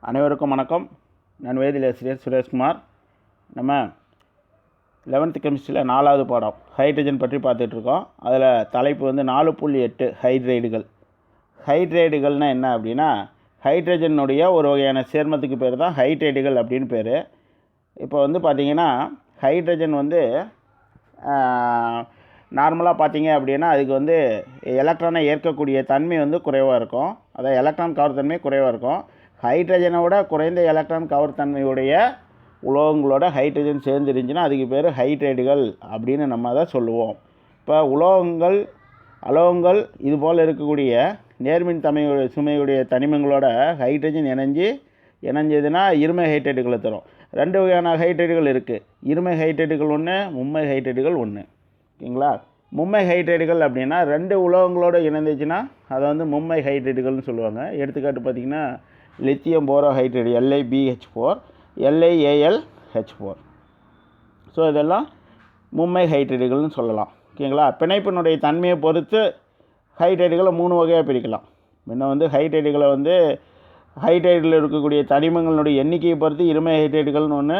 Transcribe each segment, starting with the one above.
அனைவருக்கும் வணக்கம். நான் வேதியியல் ஆசிரியர் சுரேஷ்குமார். நம்ம 11th கெமிஸ்ட்ரியில் 4வது பாடம் ஹைட்ரஜன் பற்றி பார்த்துட்ருக்கோம். அதில் தலைப்பு 4.8 ஹைட்ரைடுகள். ஹைட்ரைடுகள்னால் என்ன அப்படின்னா, ஹைட்ரஜனுடைய ஒரு வகையான சேர்மத்துக்கு பேர் தான் ஹைட்ரைடுகள் அப்படின்னு பேர். இப்போ பார்த்திங்கன்னா ஹைட்ரஜன் நார்மலாக பார்த்தீங்க அப்படின்னா அதுக்கு எலக்ட்ரானை ஏற்கக்கூடிய தன்மை குறைவாக இருக்கும். அதாவது எலக்ட்ரான் கவர் தன்மை குறைவாக இருக்கும். ஹைட்ரஜனை விட குறைந்த எலக்ட்ரான் கவர் தன்மையுடைய உலோகங்களோட ஹைட்ரஜன் சேர்ந்துருந்துச்சுன்னா அதுக்கு பேர் ஹைட்ரைடுகள் அப்படின்னு நம்ம அதை சொல்லுவோம். இப்போ அலோகங்கள் இதுபோல் இருக்கக்கூடிய நேர்மின் சுமையுடைய தனிமங்களோட ஹைட்ரஜன் இணைஞ்சதுன்னா இருமை ஹைட்ரைடுகளை தரும். 2 வகையான ஹைட்ரைடுகள் இருக்குது. இருமை ஹைட்ரைடுகள் ஒன்று, மும்மை ஹைட்ரைடுகள் ஒன்று. ஓகேங்களா? மும்மை ஹைட்ரைடுகள் அப்படின்னா 2 உலோகங்களோடு இணைந்துச்சுன்னா அதை மும்மை ஹைட்ரைடுகள்னு சொல்லுவாங்க. எடுத்துக்காட்டு பார்த்திங்கன்னா லித்தியம் போரோ ஹைட்ரைடு LiBH4, LiAlH4. ஸோ இதெல்லாம் மும்மை ஹைட்ரைடுகள்னு சொல்லலாம். ஓகேங்களா? பிணைப்பினுடைய தன்மையை பொறுத்து ஹைட்ரைடுகளை 3 வகையாக பிரிக்கலாம். முன்ன ஹைட்ரைடுகளை ஹைட்ரைடில் இருக்கக்கூடிய தனிமங்களுடைய எண்ணிக்கையை பொறுத்து இருமை ஹைட்ரைடுகள்னு ஒன்று,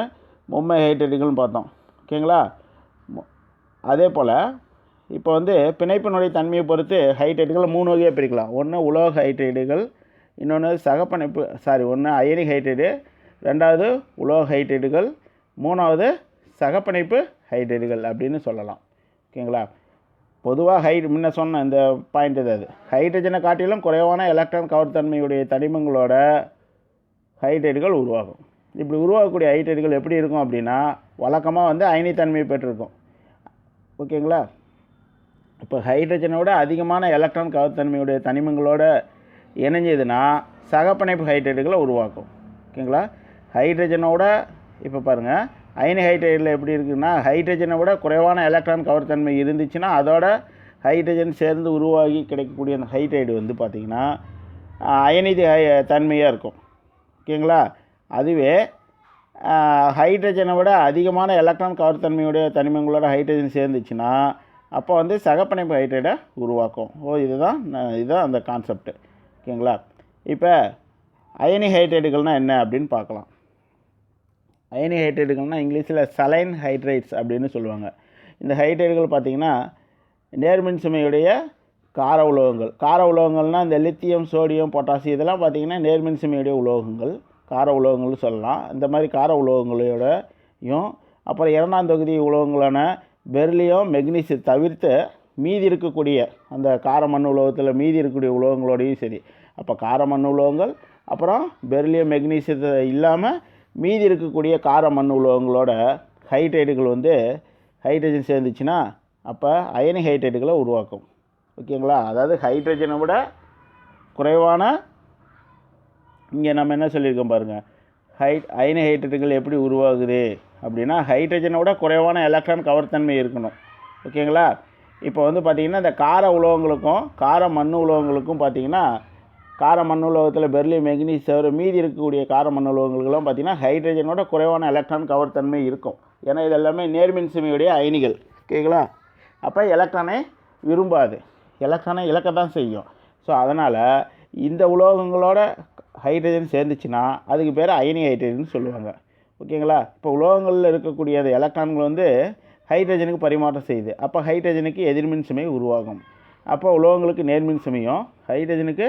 மும்மை ஹைட்ரைடுகள்னு பார்த்தோம். ஓகேங்களா? அதே போல் இப்போ பிணைப்பினுடைய தன்மையை பொறுத்து ஹைட்ரைடுகளை 3 வகையாக பிரிக்கலாம். ஒன்று உலோக ஹைட்ரைடுகள், இன்னொன்று ஒன்று அயனிக் ஹைட்ரைடு, 2வது உலோக ஹைட்ரைடுகள், 3வது சகப்பிணைப்பு ஹைட்ரைடுகள் அப்படின்னு சொல்லலாம். ஓகேங்களா? பொதுவாக முன்ன சொன்ன இந்த பாயிண்ட் அது ஹைட்ரஜனை காட்டிலும் குறைவான எலக்ட்ரான் கவர் தன்மையுடைய தனிமங்களோட ஹைட்ரைடுகள் உருவாகும். இப்படி உருவாகக்கூடிய ஹைட்ரைடுகள் எப்படி இருக்கும் அப்படின்னா வழக்கமாக அயனித்தன்மையை பெற்றிருக்கும். ஓகேங்களா? இப்போ ஹைட்ரஜனோட அதிகமான எலக்ட்ரான் கவர் தன்மையுடைய தனிமங்களோட இணைஞ்சதுன்னா சகப்பிணைப்பு ஹைட்ரைடுகளை உருவாக்கும். ஓகேங்களா? ஹைட்ரஜனோட இப்போ பாருங்கள், அயனி ஹைட்ரைடில் எப்படி இருக்குன்னா ஹைட்ரஜனை விட குறைவான எலக்ட்ரான் கவர் தன்மை இருந்துச்சுன்னா அதோட ஹைட்ரஜன் சேர்ந்து உருவாகி கிடைக்கக்கூடிய அந்த ஹைட்ரைடு பார்த்திங்கன்னா அயனி தன்மையாக இருக்கும். ஓகேங்களா? அதுவே ஹைட்ரஜனை விட அதிகமான எலக்ட்ரான் கவர் தன்மையுடைய தனிமங்களோட ஹைட்ரஜன் சேர்ந்துச்சுன்னா அப்போ சகப்பிணைப்பு ஹைட்ரைடை உருவாக்கும். இதுதான் அந்த கான்செப்ட். ஓகேங்களா? இப்போ அயனி ஹைட்ரைடுகள்னால் என்ன அப்படின்னு பார்க்கலாம். அயனி ஹைட்ரைடுகள்னால் இங்கிலீஷில் சலைன் ஹைட்ரைட்ஸ் அப்படின்னு சொல்லுவாங்க. இந்த ஹைட்ரைடுகள் பார்த்திங்கன்னா நேர்மின் சுமையுடைய கார உலோகங்கள்னால் இந்த லித்தியம், சோடியம், பொட்டாசியம் இதெல்லாம் பார்த்திங்கன்னா நேர்மின் சுமையுடைய உலோகங்கள், கார உலோகங்கள்னு சொல்லலாம். இந்த மாதிரி கார உலோகங்களோடையும் அப்புறம் 2ஆம் தொகுதி உலோகங்களான பெர்லியம், மெக்னீசியம் தவிர்த்து மீதி இருக்கக்கூடிய அந்த கார மண் உலோகத்தில் மீதி இருக்கக்கூடிய உலோகங்களோடையும் சரி. அப்போ கார மண் உலோகங்கள் அப்புறம் பெர்லியம், மெக்னீசியத்தை இல்லாமல் மீதி இருக்கக்கூடிய கார மண் உலோகங்களோட ஹைட்ரைடுகள் ஹைட்ரஜன் சேர்ந்துச்சுன்னா அப்போ அயனி ஹைட்ரைடுகளை உருவாக்கும். ஓகேங்களா? அதாவது ஹைட்ரஜனை விட குறைவான, இங்கே நம்ம என்ன சொல்லியிருக்கோம் பாருங்கள், அயனி ஹைட்ரைடுகள் எப்படி உருவாகுது அப்படின்னா ஹைட்ரஜனை விட குறைவான எலக்ட்ரான் கவர் தன்மை இருக்கணும். ஓகேங்களா? இப்போ பார்த்திங்கன்னா இந்த கார உலோகங்களுக்கும் கார மண் உலோகங்களுக்கும் பார்த்திங்கன்னா கார மண் உலோகத்தில் பெர்லியம், மெக்னீசியம் தவிர மீதி இருக்கக்கூடிய கார மண் உலோகங்களுக்கெல்லாம் பார்த்திங்கன்னா ஹைட்ரஜனோட குறைவான எலக்ட்ரான் கவர் தன்மை இருக்கும். ஏன்னா இது எல்லாமே நேர்மின் சுமையுடைய அயனிகள். ஓகேங்களா? அப்போ எலக்ட்ரானை விரும்பாது, எலக்ட்ரானை இழக்கத்தான் செய்யும். ஸோ அதனால் இந்த உலோகங்களோட ஹைட்ரஜன் சேர்ந்துச்சுன்னா அதுக்கு பேர் அயனி ஹைட்ரைடுன்னு சொல்லுவாங்க. ஓகேங்களா? இப்போ உலோகங்களில் இருக்கக்கூடிய அந்த எலக்ட்ரான்கள் ஹைட்ரஜனுக்கு பரிமாற்றம் செய்யுது. அப்போ ஹைட்ரஜனுக்கு எதிர்மின் சுமை உருவாகும். அப்போ உலோகங்களுக்கு நேர்மின் சுமையும் ஹைட்ரஜனுக்கு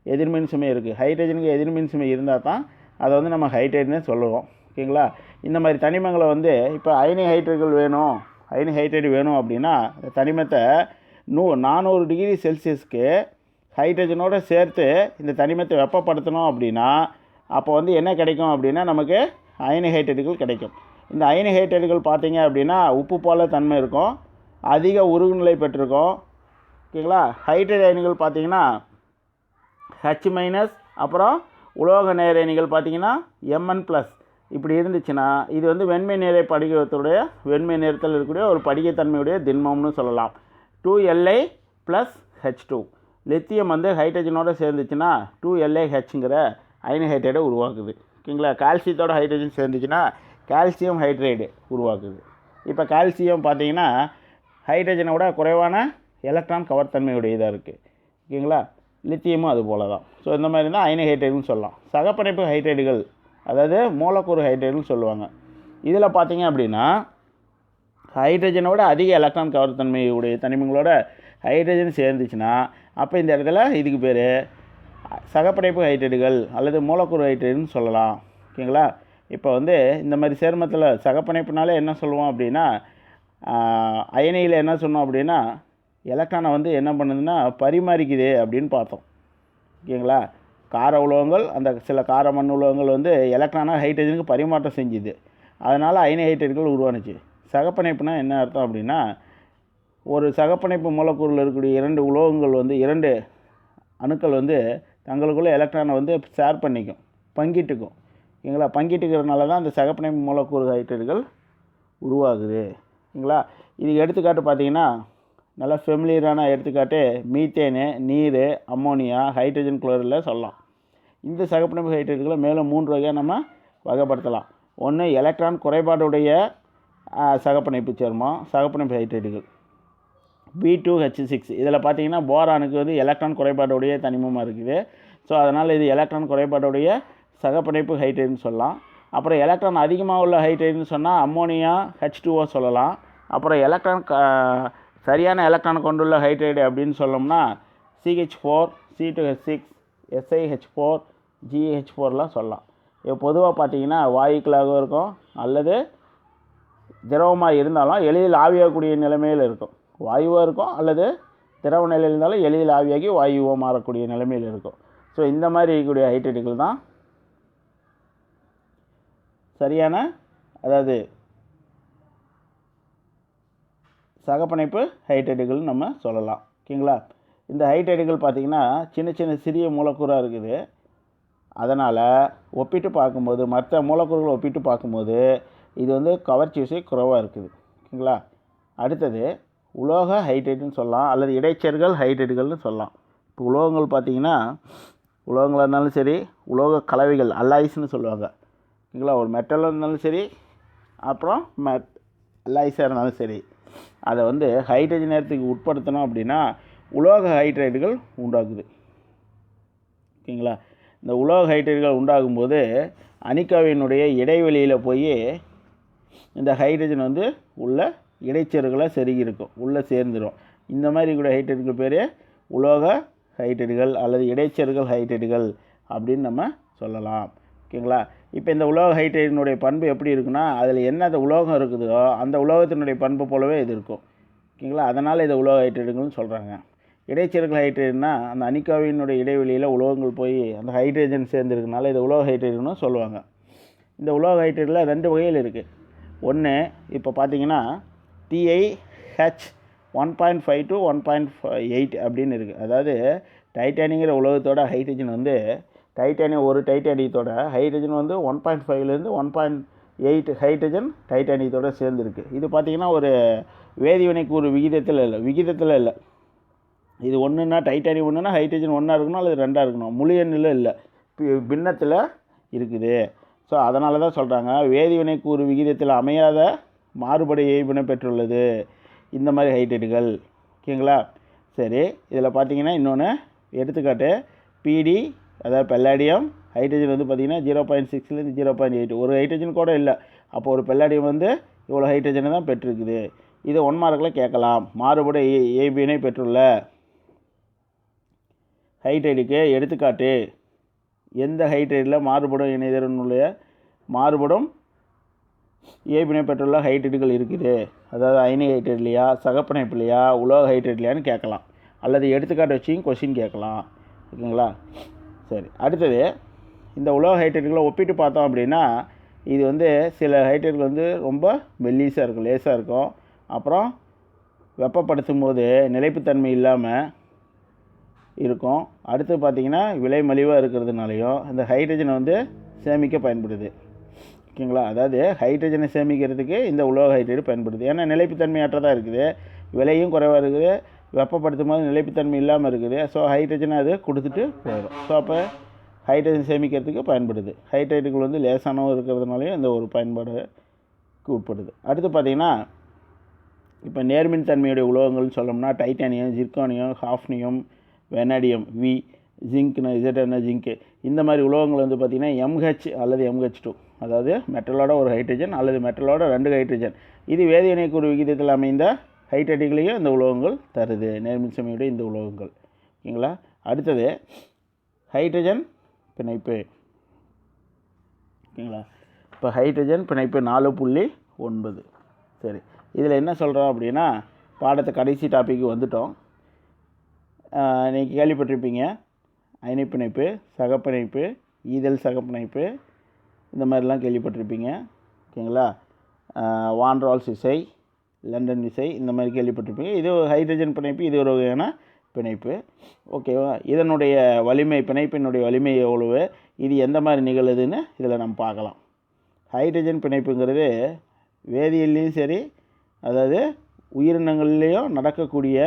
எதிர்மின் சுமை இருக்குது. ஹைட்ரஜனுக்கு எதிர்மின் சுமை இருந்தால் தான் அதை நம்ம ஹைட்ரைடுன்னு சொல்லுவோம். ஓகேங்களா? இந்த மாதிரி தனிமங்களை இப்போ அயனி ஹைட்ரைடு வேணும் அப்படின்னா அந்த தனிமத்தை 400 டிகிரி செல்சியஸ்க்கு ஹைட்ரஜனோடு சேர்த்து இந்த தனிமத்தை வெப்பப்படுத்தணும் அப்படின்னா அப்போ என்ன கிடைக்கும் அப்படின்னா நமக்கு அயனி ஹைட்ரைடுகள் கிடைக்கும். இந்த அயனி ஹைட்ரைடுகள் பார்த்திங்க அப்படின்னா உப்பு போல தன்மை இருக்கும், அதிக உருகுநிலை பெற்றிருக்கும். ஓகேங்களா? ஹைட்ரைடு அயனிகள் பார்த்திங்கன்னா H- அப்புறம் உலோக நேர் அயனிகள் பார்த்திங்கன்னா Mn+ இப்படி இருந்துச்சுன்னா இது வெண்மை நிறை படிகத்துடைய வெண்மை நிறத்தில் இருக்கக்கூடிய ஒரு படிகத்தன்மையுடைய திண்மம்னு சொல்லலாம். 2Li+H2. லித்தியம் ஹைட்ரஜனோடு சேர்ந்துச்சுன்னா 2LiHங்கிற அயனி ஹைட்ரைடை உருவாக்குது. ஓகேங்களா? கால்சியத்தோட ஹைட்ரஜன் சேர்ந்துச்சுன்னா கால்சியம் ஹைட்ரைடு உருவாக்குது. இப்போ கால்சியம் பார்த்திங்கன்னா ஹைட்ரஜனை விட குறைவான எலக்ட்ரான் கவர் தன்மையுடையதாக இருக்குது. ஓகேங்களா? லித்தியமும் அது போல தான். ஸோ இந்த மாதிரி தான் அயனி ஹைட்ரைடுன்னு சொல்லலாம். சகப்பிணைப்பு ஹைட்ரைடுகள் அதாவது மூலக்கூறு ஹைட்ரைடுன்னு சொல்லுவாங்க. இதில் பார்த்தீங்க அப்படின்னா ஹைட்ரஜனோட அதிக எலக்ட்ரான் கவர்த்தன்மையுடைய தனிமங்களோட ஹைட்ரஜன் சேர்ந்துச்சுன்னா அப்போ இந்த இடத்துல இதுக்கு பேர் சகப்பிணைப்பு ஹைட்ரைடுகள் அல்லது மூலக்கூறு ஹைட்ரைடுன்னு சொல்லலாம். ஓகேங்களா? இப்போ வந்து இந்த மாதிரி சேர்மத்தில் சகப்பிணைப்புனாலே என்ன சொல்லுவோம் அப்படின்னா அயனியில் என்ன சொன்னோம் அப்படின்னா எலக்ட்ரானை வந்து என்ன பண்ணுதுன்னா பரிமாறிக்குது அப்படின்னு பார்த்தோம். ஓகேங்களா? கார உலோகங்கள் அந்த சில கார மண் உலோகங்கள் வந்து எலக்ட்ரானாக ஹைட்ரஜனுக்கு பரிமாற்றம் செஞ்சுது. அதனால் அயனி ஹைட்ரைடுகள் உருவானுச்சு. சகப்பிணைப்புனா என்ன அர்த்தம் அப்படின்னா ஒரு சகப்பிணைப்பு மூலக்கூறில் இருக்கக்கூடிய 2 உலோகங்கள் வந்து 2 அணுக்கள் வந்து தங்களுக்குள்ளே எலக்ட்ரானை வந்து ஷேர் பண்ணிக்கும், பங்கிட்டுக்கும். ஓகேங்களா? பங்கிட்டுக்கிறதுனால தான் அந்த சகப்பிணைப்பு மூலக்கூறு ஹைட்ரைடுகள் உருவாகுது. ஓகேங்களா? இதுக்கு எடுத்துக்காட்டு பார்த்தீங்கன்னா நல்லா ஃபெமிலியரான எடுத்துக்காட்டு மீத்தேனு, நீர், அம்மோனியா, ஹைட்ரஜன் குளோரைடில் சொல்லலாம். இந்த சகப்பிணைப்பு ஹைட்ரைடுகளை மேலும் 3 வகையாக நம்ம வகைப்படுத்தலாம். ஒன்று எலக்ட்ரான் குறைபாடுடைய சகப்பிணைப்பு சேர்மம் சகப்பிணைப்பு ஹைட்ரைடுகள் B2H6. இதில் பார்த்தீங்கன்னா போரானுக்கு வந்து எலக்ட்ரான் குறைபாடுடைய தனிமமாக இருக்குது. ஸோ அதனால் இது எலக்ட்ரான் குறைபாடுடைய சகப்பிணைப்பு ஹைட்ரைடுன்னு சொல்லலாம். அப்புறம் எலக்ட்ரான் அதிகமாக உள்ள ஹைட்ரைடுன்னு சொன்னால் அம்மோனியா H2O சொல்லலாம். அப்புறம் எலக்ட்ரான் சரியான எலக்ட்ரான் கொண்டுள்ள ஹைட்ரைடு அப்படின்னு சொல்லணும்னா CH4, C2H6, SiH4, GH4லாம் சொல்லலாம். இப்போ பொதுவாக பார்த்தீங்கன்னா வாயுக்களாகவும் இருக்கும் அல்லது திரவமாக இருந்தாலும் எளிதில் ஆவியாகக்கூடிய நிலைமையில் இருக்கும். வாயுவாக இருக்கும் அல்லது திரவ நிலையில் இருந்தாலும் எளிதில் ஆவியாகி வாயுவாக மாறக்கூடிய நிலைமையில் இருக்கும். ஸோ இந்த மாதிரி இருக்கக்கூடிய ஹைட்ரைடுகள் தான் சரியான அதாவது சகப்பிணைப்பு ஹைட்ரைடுகள் நம்ம சொல்லலாம். ஓகேங்களா? இந்த ஹைட்ரைடுகள் பார்த்திங்கன்னா சின்ன சின்ன சிறிய மூலக்கூறாக இருக்குது. அதனால் ஒப்பிட்டு பார்க்கும்போது மற்ற மூலக்கூறுகளை ஒப்பிட்டு பார்க்கும்போது இது வந்து கவர்ச்சி விசை குறைவாக இருக்குது. ஓகேங்களா? அடுத்தது உலோக ஹைட்ரைடுன்னு சொல்லலாம் அல்லது இடைச்செருகல் ஹைட்ரைடுகள்னு சொல்லலாம். இப்போ உலோகங்கள் பார்த்திங்கன்னா உலோகங்களாக இருந்தாலும் சரி உலோக கலவைகள் அல்லாய்ஸ்ன்னு சொல்லுவாங்க. ஓகேங்களா? ஒரு மெட்டலாக இருந்தாலும் சரி அப்புறம் அல்லாய்ஸாக இருந்தாலும் சரி அதை வந்து ஹைட்ரஜன் நேரத்துக்கு உட்படுத்தணும் அப்படின்னா உலோக ஹைட்ரைடுகள் உண்டாகுது. ஓகேங்களா? இந்த உலோக ஹைட்ரைடுகள் உண்டாகும்போது அணிக்காவினுடைய இடைவெளியில் போய் இந்த ஹைட்ரஜன் வந்து உள்ள இடைச்செருகலாக செருகி இருக்கும், உள்ளே சேர்ந்துடும். இந்த மாதிரி கூட ஹைட்ரைடுகள் பேர் உலோக ஹைட்ரைடுகள் அல்லது இடைச்செருகல் ஹைட்ரைடுகள் அப்படின்னு நம்ம சொல்லலாம். ஓகேங்களா? இப்போ இந்த உலோக ஹைட்ரைடினுடைய பண்பு எப்படி இருக்குன்னா அதில் என்ன உலோகம் இருக்குதோ அந்த உலோகத்தினுடைய பண்பு போலவே இது இருக்கும். ஓகேங்களா? அதனால் இதை உலோக ஹைட்ரைடுகள்னு சொல்கிறாங்க. இடைச்செருகல் ஹைட்ரைடுனா அந்த அணிக்காவினுடைய இடைவெளியில் உலோகங்கள் போய் அந்த ஹைட்ரஜன் சேர்ந்துருக்கனால இதை உலோக ஹைட்ரைடுன்னு சொல்லுவாங்க. இந்த உலோக ஹைட்ரைடில் 2 வகையில் இருக்குது. ஒன்று இப்போ பார்த்தீங்கன்னா TiH 1.5 to 1.8 அப்படின்னு இருக்குது. அதாவது டைட்டானிங்கிற உலோகத்தோட ஹைட்ரஜன் வந்து டைட்டானியம் ஒரு டைட்டானியத்தோட ஹைட்ரஜன் வந்து 1.5லேருந்து 1.8 ஹைட்ரஜன் டைட்டானியத்தோடு சேர்ந்துருக்கு. இது பார்த்திங்கன்னா ஒரு வேதிவினைக்கு ஒரு விகிதத்தில் இல்லை. இது ஒன்றுன்னா டைட்டானியம் ஒன்றுனா ஹைட்ரஜன் 1 இருக்கணும் அல்லது 2 இருக்கணும். முழு எண்ணில் இல்லை, பின்னத்தில் இருக்குது. ஸோ அதனால தான் சொல்கிறாங்க வேதிவினைக்கு ஒரு விகிதத்தில் அமையாத மாறுபடு ஏய்வினை பெற்றுள்ளது இந்த மாதிரி ஹைட்ரைடுகள். ஓகேங்களா? சரி, இதில் பார்த்தீங்கன்னா இன்னொன்று எடுத்துக்காட்டு PD அதாவது பெல்லாடியம் ஹைட்ரஜன் வந்து பார்த்திங்கன்னா 0.6லேருந்து 0.8 ஒரு ஹைட்ரஜன் கூட இல்லை. அப்போ ஒரு பெல்லாடியம் வந்து இவ்வளோ ஹைட்ரஜனை தான் பெற்றிருக்குது. இதை 1 மார்க்கில் கேட்கலாம். மாறுபடு ஏய்வினை பெற்றுள்ள ஹைட்ரைடுக்கு எடுத்துக்காட்டு எந்த ஹைட்ரைடில் மாறுபடும் இணைதனுடைய மாறுபடும் ஏய்வினை பெற்றுள்ள ஹைட்ரைடுகள் இருக்குது, அதாவது அயனி ஹைட்ரைட்லையா சகப்பிணைப்புலையா உலோக ஹைட்ரைட்லையான்னு கேட்கலாம். அல்லது எடுத்துக்காட்டு வச்சும் கொஸ்டின் கேட்கலாம். ஓகேங்களா? சரி, அடுத்தது இந்த உலோக ஹைட்ரைடுகளை ஒப்பிட்டு பார்த்தோம் அப்படின்னா இது வந்து சில ஹைட்ரைடுகள் வந்து ரொம்ப மெல்லிஸாக இருக்கும், லேசாக இருக்கும். அப்புறம் வெப்பப்படுத்தும் போது நிலைப்புத்தன்மை இல்லாமல் இருக்கும். அடுத்து பார்த்திங்கன்னா விலை மலிவாக இருக்கிறதுனாலையும் இந்த ஹைட்ரஜனை வந்து சேமிக்க பயன்படுது. ஓகேங்களா? அதாவது ஹைட்ரஜனை சேமிக்கிறதுக்கு இந்த உலோக ஹைட்ரைடு பயன்படுது. ஏன்னா நிலைப்புத்தன்மையற்றதாக இருக்குது, விலையும் குறைவாக இருக்குது, வெப்பப்படுத்தும் போது நிலைப்புத்தன்மை இல்லாமல் இருக்குது. ஸோ ஹைட்ரஜனை அது கொடுத்துட்டு போயிடும். ஸோ அப்போ ஹைட்ரஜன் சேமிக்கிறதுக்கு பயன்படுது. ஹைட்ரைடுகள் வந்து லேசானவும் இருக்கிறதுனாலையும் இந்த ஒரு பயன்பாடுக்கு உட்படுது. அடுத்து பார்த்திங்கன்னா இப்போ நேர்மின் தன்மையுடைய உலோகங்கள்னு சொல்லணும்னா titanium, zirconium, hafnium, vanadium V ஜிங்க்னா இசட்னா ஜிங்க்கு. இந்த மாதிரி உலோகங்கள் வந்து பார்த்திங்கன்னா MH அல்லது MH2, அதாவது மெட்டலோட ஒரு ஹைட்ரஜன் அல்லது மெட்டலோட 2 ஹைட்ரஜன். இது வேதிவினைக்குறு விகிதத்தில் அமைந்த ஹைட்ரேட்டுகளையும் இந்த உலோகங்கள் தருது, நேர்மின்சுமையுடைய இந்த உலோகங்கள். ஓகேங்களா. அடுத்தது ஹைட்ரஜன் பிணைப்பு. ஓகேங்களா. இப்போ ஹைட்ரஜன் பிணைப்பு 4.9. சரி, இதில் என்ன சொல்கிறோம் அப்படின்னா, பாடத்தை கடைசி டாப்பிக்கு வந்துட்டோம். நீங்கள் கேள்விப்பட்டிருப்பீங்க, அயனிப்பிணைப்பு, சகப்பிணைப்பு, ஈதல் சகப்பிணைப்பு, இந்த மாதிரிலாம் கேள்விப்பட்டிருப்பீங்க. ஓகேங்களா. வான் ரால்ஸ் விசை, லண்டன் விசை, இந்த மாதிரி கேள்விப்பட்டிருப்பீங்க. இது ஹைட்ரஜன் பிணைப்பு, இது ஒரு வகையான பிணைப்பு. ஓகேவா. இதனுடைய வலிமை, பிணைப்பினுடைய வலிமை எவ்வளவு, இது எந்த மாதிரி நிகழுதுன்னு இதில் நம்ம பார்க்கலாம். ஹைட்ரஜன் பிணைப்புங்கிறது வேதியியல்லையும் சரி, அதாவது உயிரினங்கள்லேயும் நடக்கக்கூடிய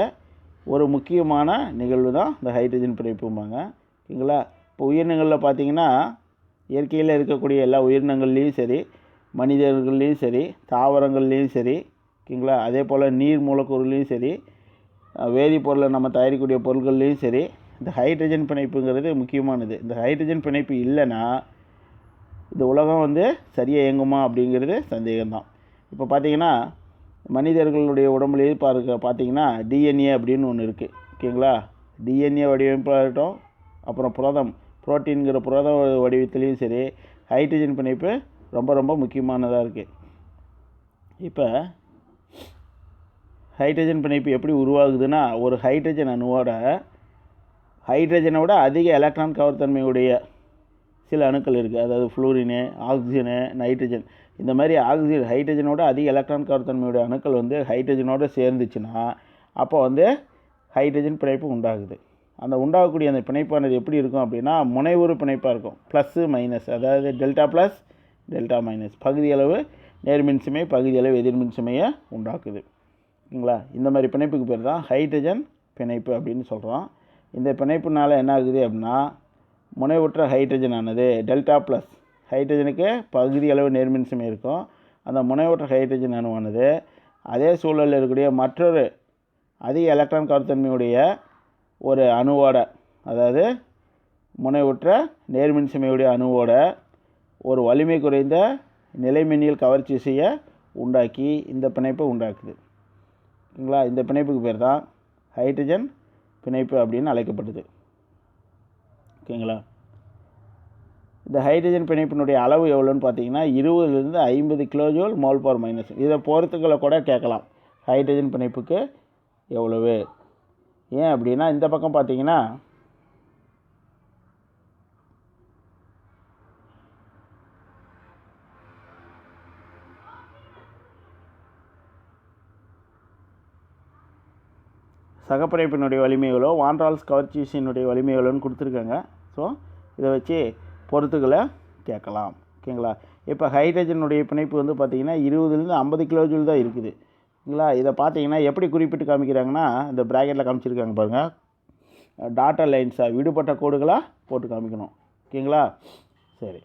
ஒரு முக்கியமான நிகழ்வு தான் இந்த ஹைட்ரஜன் பிணைப்பும்பாங்க. ஓகேங்களா. இப்போ உயிரினங்களில் பார்த்திங்கன்னா, இயற்கையில் இருக்கக்கூடிய எல்லா உயிரினங்கள்லேயும் சரி, மனிதர்கள்லேயும் சரி, தாவரங்கள்லேயும் சரி, ஓகேங்களா, அதே போல் நீர் மூலக்கூறுலேயும் சரி, வேதிப்பொருளை நம்ம தயாரிக்கக்கூடிய பொருட்கள்லேயும் சரி, இந்த ஹைட்ரஜன் பிணைப்புங்கிறது முக்கியமானது. இந்த ஹைட்ரஜன் பிணைப்பு இல்லைன்னா இந்த உலகம் வந்து சரியாக இயங்குமா அப்படிங்கிறது சந்தேகம்தான். இப்போ பார்த்திங்கன்னா, மனிதர்களுடைய உடம்புலேயே பார்த்திங்கன்னா DNA அப்படின்னு ஒன்று இருக்குது. ஓகேங்களா. DNA வடிவமைப்பாகட்டும், அப்புறம் புரோட்டீன்கிற புரத வடிவத்திலையும் சரி, ஹைட்ரஜன் பிணைப்பு ரொம்ப ரொம்ப முக்கியமானதாக இருக்குது. இப்போ ஹைட்ரஜன் பிணைப்பு எப்படி உருவாகுதுன்னா, ஒரு ஹைட்ரஜன் அணுவோட ஹைட்ரஜனை விட அதிக எலக்ட்ரான் கவர்த்தன்மையுடைய சில அணுக்கள் இருக்குது. அதாவது ஃப்ளூரினு, ஆக்சிஜனு, நைட்ரஜன், இந்த மாதிரி ஹைட்ரஜனோட அதிக எலக்ட்ரான் கவர்த்தன்மையுடைய அணுக்கள் வந்து ஹைட்ரஜனோடு சேர்ந்துச்சுன்னா அப்போ வந்து ஹைட்ரஜன் பிணைப்பு உண்டாகுது. அந்த உண்டாகக்கூடிய அந்த பிணைப்பானது எப்படி இருக்கும் அப்படின்னா, முனைவுறு பிணைப்பாக இருக்கும். ப்ளஸ்ஸு மைனஸ், அதாவது டெல்டா ப்ளஸ் டெல்டா மைனஸ், பகுதியளவு நேர்மின்சுமை, பகுதியளவு எதிர்மின்சுமையை உண்டாக்குது. ஓகேங்களா. இந்த மாதிரி பிணைப்புக்கு பேர் தான் ஹைட்ரஜன் பிணைப்பு அப்படின்னு சொல்கிறோம். இந்த பிணைப்புனால என்ன ஆகுது அப்படின்னா, முனைவுற்ற ஹைட்ரஜன் ஆனது டெல்டா ப்ளஸ், ஹைட்ரஜனுக்கு பகுதி அளவு நேர்மின்சுமை இருக்கும். அந்த முனைவுற்ற ஹைட்ரஜன் அணுவானது அதே சூழலில் இருக்கக்கூடிய மற்றொரு அதிக எலக்ட்ரான் கவர்த்தன்மையுடைய ஒரு அணுவோட, அதாவது முனைவுற்ற நேர்மின்சுமையுடைய அணுவோட ஒரு வலிமை குறைந்த நிலைமின்னியல் கவர்ச்சி விசையை உண்டாக்கி இந்த பிணைப்பை உண்டாக்குது. ஓகேங்களா. இந்த பிணைப்புக்கு பேர் தான் ஹைட்ரஜன் பிணைப்பு அப்படின்னு அழைக்கப்படுது. ஓகேங்களா. இந்த ஹைட்ரஜன் பிணைப்பினுடைய அளவு எவ்வளோன்னு பார்த்தீங்கன்னா 20லிருந்து 50 கிலோஜூல் மோல் பவர் மைனஸ். இதை பொறுத்துக்களை கூட கேட்கலாம், ஹைட்ரஜன் பிணைப்புக்கு எவ்வளவு. ஏன் அப்படின்னா, இந்த பக்கம் பார்த்தீங்கன்னா சகப்பிணைப்பினுடைய வலிமைகளோ வான் ரால்ஸ் கவர்ச்சி விசையினுடைய வலிமைகளோன்னு கொடுத்துருக்காங்க. ஸோ இதை வச்சு பொறுத்துக்களை கேட்கலாம். ஓகேங்களா. இப்போ ஹைட்ரஜனுடைய பிணைப்பு வந்து பார்த்திங்கன்னா 20லிருந்து 50 கிலோஜூல் தான் இருக்குது. ஓகேங்களா. இதை பார்த்தீங்கன்னா எப்படி குறிப்பிட்டு காமிக்கிறாங்கன்னா, இந்த ப்ராக்கெட்டில் காமிச்சிருக்காங்க பாருங்கள், டாட்டா லைன்ஸாக விடுபட்ட கோடுகளாக போட்டு காமிக்கணும். ஓகேங்களா. சரி,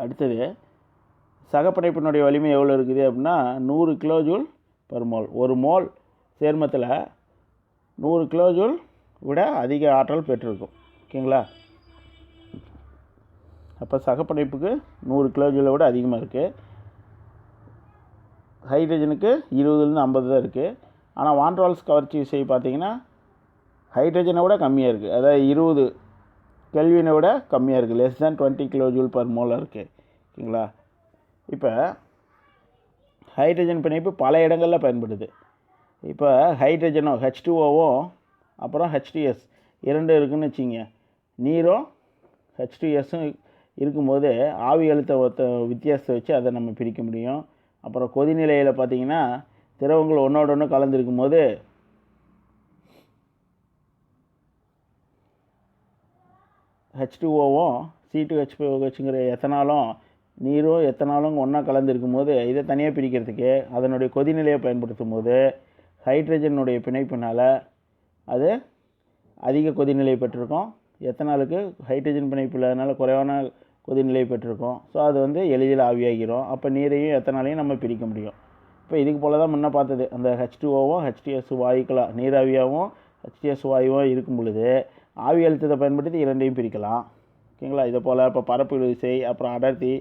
அடுத்தது சகப்பிணைப்பினுடைய வலிமை எவ்வளோ இருக்குது அப்படின்னா 100 கிலோஜூல் பர் மோல். ஒரு மோல் சேர்மத்தில் 100 கிலோஜூல் விட அதிக ஆற்றல் பெற்றிருக்கும். ஓகேங்களா. அப்போ சகப்பிணைப்புக்கு 100 கிலோஜூலை விட அதிகமாக இருக்குது. ஹைட்ரஜனுக்கு 20லிருந்து 50 தான் இருக்குது. ஆனால் வான் ரால்ஸ் கவர்ச்சி விசை பார்த்திங்கன்னா ஹைட்ரஜனை விட கம்மியாக இருக்குது. அதாவது 20 கெல்வினை விட கம்மியாக இருக்குது, லெஸ் தேன் 20 கிலோஜூல் பர் மோலாக இருக்குது. ஓகேங்களா. இப்போ ஹைட்ரஜன் பிணைப்பு பல இடங்களில் பயன்படுது. இப்போ ஹைட்ரஜனும் H2Oவும் அப்புறம் H2S இரண்டு இருக்குதுன்னு வச்சிங்க. நீரும் H2Sம் இருக்கும்போது ஆவி அழுத்த வித்தியாசத்தை வச்சு அதை நம்ம பிரிக்க முடியும். அப்புறம் கொதிநிலையில் பார்த்திங்கன்னா திரவங்கள் ஒன்றோட ஒன்று கலந்துருக்கும் போது H2Oவும் C2H5OHங்கிற எத்தனாலும் நீரும் எத்தனாலும் ஒன்றா கலந்துருக்கும் போது இதை தனியாக பிரிக்கிறதுக்கு அதனுடைய கொதிநிலையை பயன்படுத்தும் போது ஹைட்ரஜனுடைய பிணைப்பினால் அது அதிக கொதிநிலை பெற்றிருக்கும். எத்தனாலுக்கு ஹைட்ரஜன் பிணைப்பு இல்லாதனால குறைவான கொதிநிலை பெற்றிருக்கும். ஸோ அது வந்து எளிதில் ஆவியாகிரும். அப்போ நீரையும் எத்தனாலையும் நம்ம பிரிக்க முடியும். இப்போ இதுக்கு போல் தான் முன்ன பார்த்தது, அந்த H2Oவும் H2S வாயுக்களாக நீராவியாகவும் H2S வாயுவும் இருக்கும் பொழுது ஆவி அழுத்தத்தை பயன்படுத்தி இரண்டையும் பிரிக்கலாம். ஓகேங்களா? இதை போல் இப்போ பரப்பு விசை, அப்புறம் அடர்த்தி,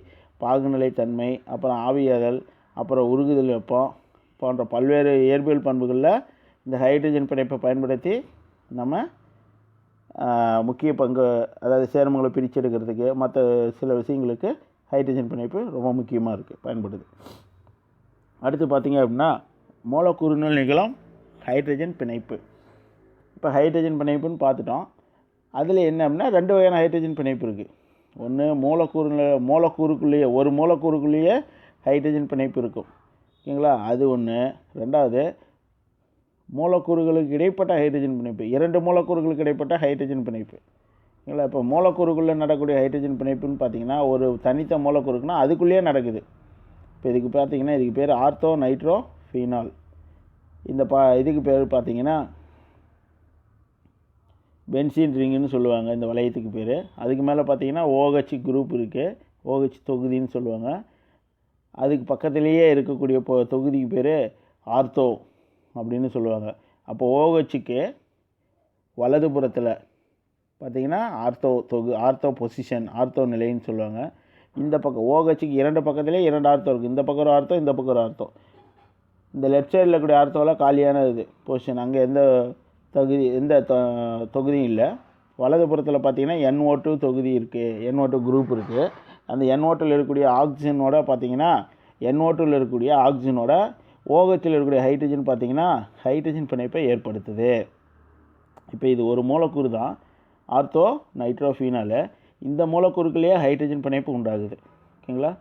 பாகுநிலைத்தன்மை, அப்புறம் ஆவியாதல், அப்புறம் உருகுதல் வெப்பம் போன்ற பல்வேறு இயற்பியல் பண்புகளில் இந்த ஹைட்ரஜன் பிணைப்பை பயன்படுத்தி நம்ம முக்கிய பங்கு, அதாவது சேர்மங்களை பிரிச்செடுக்கிறதுக்கு மற்ற சில விஷயங்களுக்கு ஹைட்ரஜன் பிணைப்பு ரொம்ப முக்கியமாக இருக்குது, பயன்படுது. அடுத்து பார்த்திங்க அப்படின்னா மூலக்கூறுகள் நிகழும் ஹைட்ரஜன் பிணைப்பு. இப்போ ஹைட்ரஜன் பிணைப்புன்னு பார்த்துட்டோம். அதில் என்ன அப்படின்னா 2 வகையான ஹைட்ரஜன் பிணைப்பு இருக்குது. ஒன்று மூலக்கூறுக்குள்ளேயே ஒரு மூலக்கூறுக்குள்ளேயே ஹைட்ரஜன் பிணைப்பு இருக்கும். ஓகேங்களா? அது ஒன்று. ரெண்டாவது மூலக்கூறுகளுக்கு இடைப்பட்ட ஹைட்ரஜன் பிணைப்பு, 2 மூலக்கூறுகளுக்கு இடைப்பட்ட ஹைட்ரஜன் பிணைப்பு. ஓகேங்களா? இப்போ மூலக்கூறுக்குள்ளே நடக்கக்கூடிய ஹைட்ரஜன் பிணைப்புன்னு பார்த்தீங்கன்னா ஒரு தனித்த மூலக்கூறுக்குன்னா அதுக்குள்ளேயே நடக்குது. இப்போ இதுக்கு பார்த்தீங்கன்னா இதுக்கு பேர் ஆர்த்தோ நைட்ரோ ஃபீனால். இந்த இதுக்கு பேர் பார்த்தீங்கன்னா பென்சீன் ரிங்குன்னு சொல்லுவாங்க இந்த வளையத்துக்கு பேர். அதுக்கு மேலே பார்த்தீங்கன்னா OH குரூப் இருக்குது, OH தொகுதின்னு சொல்லுவாங்க. அதுக்கு பக்கத்துலேயே இருக்கக்கூடிய தொகுதிக்கு பேர் ஆர்த்தோ அப்படின்னு சொல்லுவாங்க. அப்போ OHக்கு வலதுபுறத்தில் பார்த்திங்கன்னா ஆர்த்தோ பொசிஷன், ஆர்த்தோ நிலைன்னு சொல்லுவாங்க. இந்த பக்கம் OHக்கு 2 பக்கத்துலேயே 2 ஆர்த்தோ இருக்குது. இந்த பக்கம் ஒரு ஆர்த்தோ, இந்த பக்கம் ஒரு ஆர்த்தோ. இந்த லெஃப்ட் சைடில் இருக்கக்கூடிய ஆர்த்தோவில் காலியான இது பொசிஷன், அங்கே எந்த தொகுதியும் இல்லை. வலதுபுறத்தில் பார்த்திங்கன்னா NO2 தொகுதி இருக்குது, NO2 குரூப் இருக்குது. அந்த NO2ல் இருக்கக்கூடிய ஆக்சிஜனோட பார்த்திங்கன்னா NO2ல் இருக்கக்கூடிய ஆக்சிஜனோட OHல் இருக்கக்கூடிய ஹைட்ரஜன் பார்த்திங்கன்னா ஹைட்ரஜன் பிணைப்பை ஏற்படுத்துது. இப்போ இது ஒரு மூலக்கூறு தான் ஆர்த்தோ நைட்ரோஃபீனாலு. இந்த மூலக்கூறுக்குள்ளேயே ஹைட்ரஜன் பிணைப்பு உண்டாகுது. ஓகேங்களா?